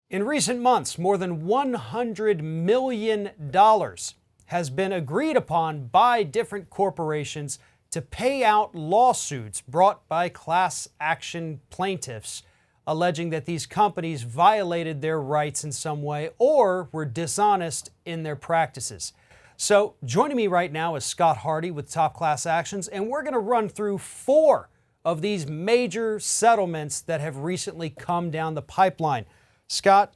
In recent months, more than $100 million has been agreed upon by different corporations to pay out lawsuits brought by class action plaintiffs alleging that these companies violated their rights in some way or were dishonest in their practices. So joining me right now is Scott Hardy with Top Class Actions, and we're going to run through 4 of these major settlements that have recently come down the pipeline. Scott,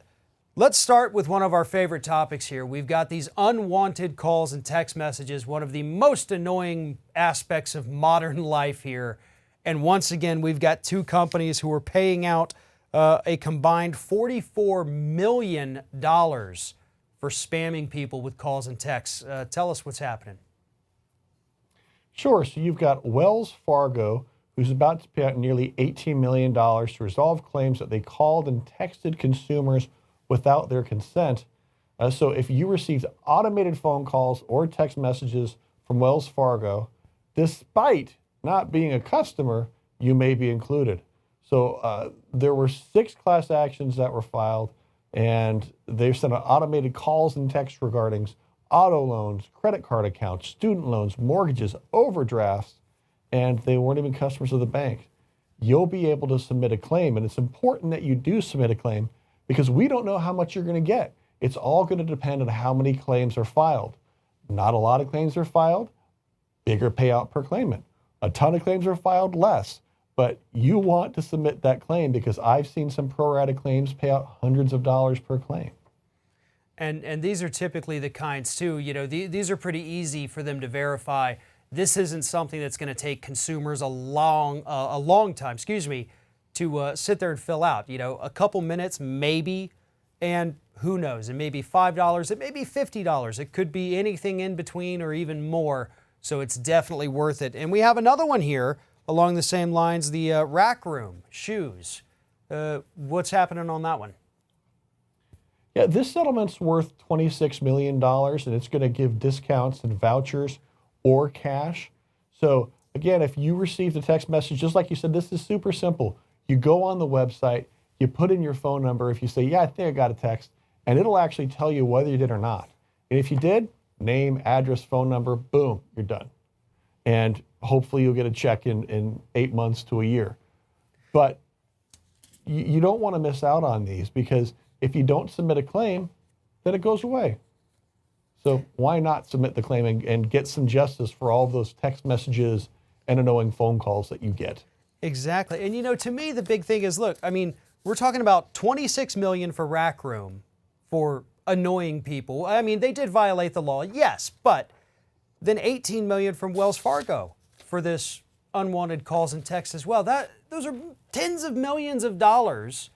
let's start with one of our favorite topics here. We've got these unwanted calls and text messages, one of the most annoying aspects of modern life here. And once again, we've got 2 companies who are paying out a combined $44 million for spamming people with calls and texts. Tell us what's happening. Sure. So you've got Wells Fargo, who's about to pay out nearly $18 million to resolve claims that they called and texted consumers without their consent. So if you received automated phone calls or text messages from Wells Fargo, despite not being a customer, you may be included. So there were 6 class actions that were filed, and they've sent out automated calls and text regarding auto loans, credit card accounts, student loans, mortgages, overdrafts, and they weren't even customers of the bank. You'll be able to submit a claim, and it's important that you do submit a claim because we don't know how much you're going to get. It's all going to depend on how many claims are filed. Not a lot of claims are filed, bigger payout per claimant. A ton of claims are filed, less. But you want to submit that claim because I've seen some pro-rata claims pay out hundreds of dollars per claim. And these are typically the kinds too, these are pretty easy for them to verify. This isn't something that's going to take consumers a long time, to sit there and fill out. A couple minutes, maybe, and who knows? It may be $5, it may be $50. It could be anything in between or even more. So it's definitely worth it. And we have another one here along the same lines, the Rack Room shoes. What's happening on that one? Yeah, this settlement's worth $26 million, and it's going to give discounts and vouchers or cash. So again, if you received a text message, just like you said, this is super simple. You go on the website, you put in your phone number. If you say, yeah, I think I got a text, and it'll actually tell you whether you did or not. And if you did, name, address, phone number, boom, you're done. And hopefully you'll get a check in 8 months to a year. But you don't want to miss out on these because if you don't submit a claim, then it goes away. So why not submit the claim and get some justice for all of those text messages and annoying phone calls that you get? Exactly. And to me, the big thing is, look, we're talking about $26 million for Rack Room for annoying people. They did violate the law, yes, but then $18 million from Wells Fargo for this unwanted calls and texts as well. Those are tens of millions of dollars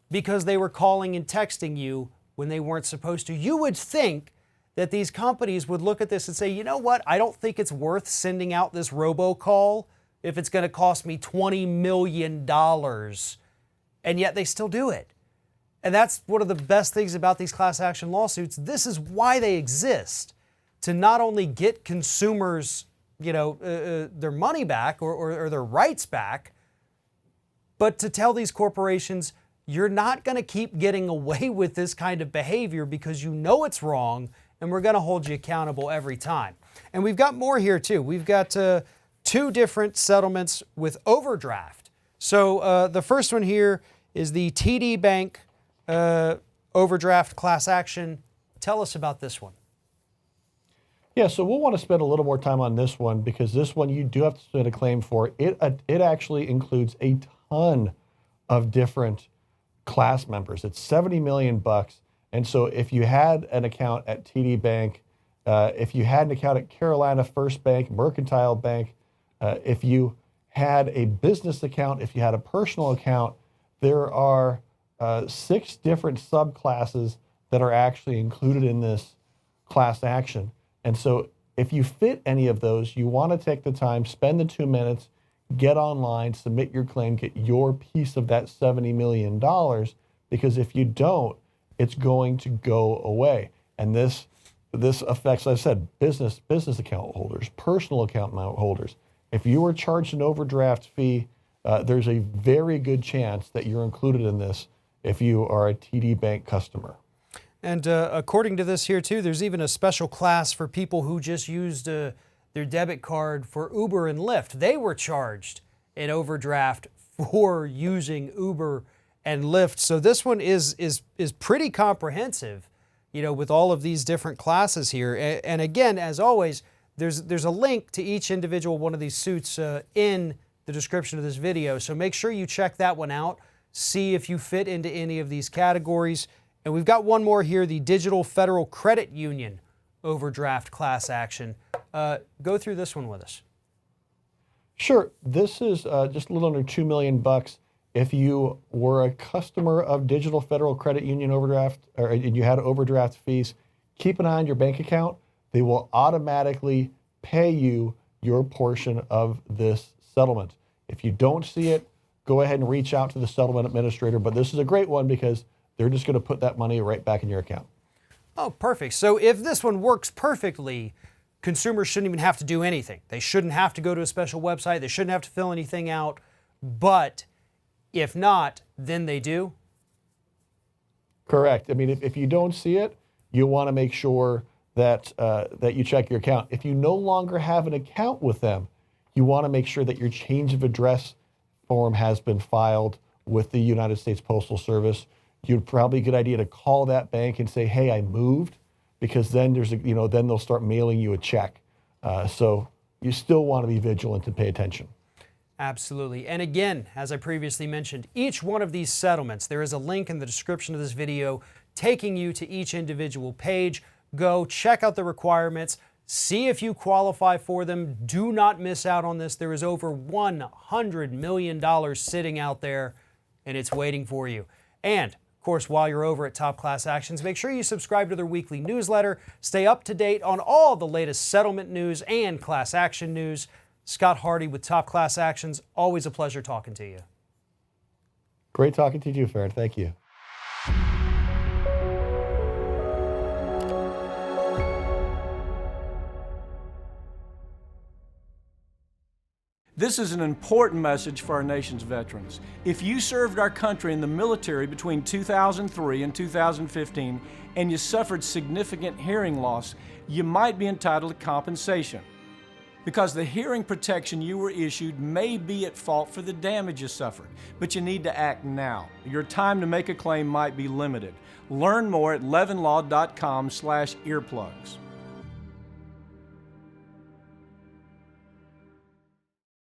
because they were calling and texting you when they weren't supposed to. You would think that these companies would look at this and say, you know what, I don't think it's worth sending out this robocall if it's going to cost me $20 million. And yet they still do it. And that's one of the best things about these class action lawsuits. This is why they exist, to not only get consumers, their money back or their rights back, but to tell these corporations, you're not going to keep getting away with this kind of behavior because you know it's wrong, and we're going to hold you accountable every time. And we've got more here too. We've got 2 different settlements with overdraft. So the first one here is the TD Bank overdraft class action. Tell us about this one. Yeah, so we'll want to spend a little more time on this one because this one you do have to submit a claim for. It actually includes a ton of different class members. It's $70 million. And so if you had an account at TD Bank, if you had an account at Carolina First Bank, Mercantile Bank, if you had a business account, if you had a personal account, there are 6 different subclasses that are actually included in this class action. And so if you fit any of those, you want to take the time, spend the 2 minutes, get online, submit your claim, get your piece of that $70 million, because if you don't, it's going to go away. And this affects, as I said, business account holders, personal account holders. If you were charged an overdraft fee, there's a very good chance that you're included in this. if you are a TD Bank customer. And according to this here too, there's even a special class for people who just used their debit card for Uber and Lyft. They were charged an overdraft for using Uber and Lyft. So this one is pretty comprehensive, you know, with all of these different classes here. And again, as always, there's a link to each individual one of these suits in the description of this video. So make sure you check that one out. See if you fit into any of these categories. And we've got one more here, the Digital Federal Credit Union overdraft class action. Go through this one with us. Sure. This is just a little under $2 million. If you were a customer of Digital Federal Credit Union overdraft, or you had overdraft fees, keep an eye on your bank account. They will automatically pay you your portion of this settlement. If you don't see it, go ahead and reach out to the settlement administrator. But this is a great one because they're just going to put that money right back in your account. Oh, perfect. So if this one works perfectly, consumers shouldn't even have to do anything. They shouldn't have to go to a special website. They shouldn't have to fill anything out. But if not, then they do? Correct. I mean, if you don't see it, you want to make sure that that you check your account. If you no longer have an account with them, you want to make sure that your change of address form has been filed with the United States Postal Service. You'd probably a good idea to call that bank and say, "Hey, I moved," because then then they'll start mailing you a check. So you still want to be vigilant and pay attention. Absolutely. And again, as I previously mentioned, each one of these settlements, there is a link in the description of this video taking you to each individual page. Go check out the requirements, see if you qualify for them. Do not miss out on this. There is over $100 million sitting out there, and it's waiting for you. And of course, while you're over at Top Class Actions, make sure you subscribe to their weekly newsletter. Stay up to date on all the latest settlement news and class action news. Scott Hardy with Top Class Actions. Always a pleasure talking to you. Great talking to you, Farron. Thank you. This is an important message for our nation's veterans. If you served our country in the military between 2003 and 2015 and you suffered significant hearing loss, you might be entitled to compensation, because the hearing protection you were issued may be at fault for the damage you suffered, but you need to act now. Your time to make a claim might be limited. Learn more at levinlaw.com/earplugs.